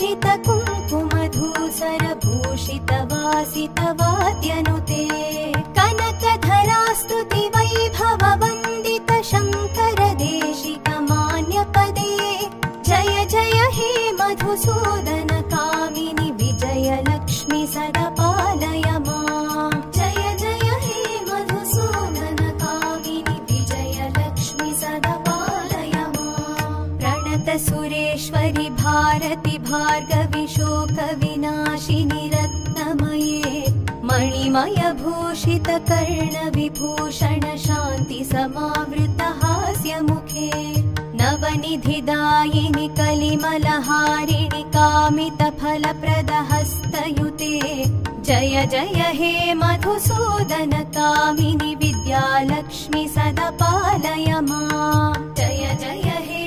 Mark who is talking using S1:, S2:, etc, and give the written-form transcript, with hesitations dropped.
S1: विराजित कुङ्कुमधूसरभूषित वासितवाद्यनुते कनकधरा स्तुति वैभव वन्दित शङ्कर देशिक मान्यपदे जय जय हे मधुसूदन कामिनि विजय लक्ष्मी सदा पालय मां जय जय हे मधुसूदन कामिनि विजय लक्ष्मी सदा पालय मां प्रणत सुरेश्वरि भारति भार्गवि शोक विनाशिनि रत्नमये मणिमय भूषित कर्ण विभूषण शान्ति समावृत हास्य मुखे नवनिधिदायिनि कलिमलहारिणि कामित फलप्रद हस्तयुते जय जय हे मधुसूदन कामिनि विद्यालक्ष्मी सदा पालय मां जय जय हे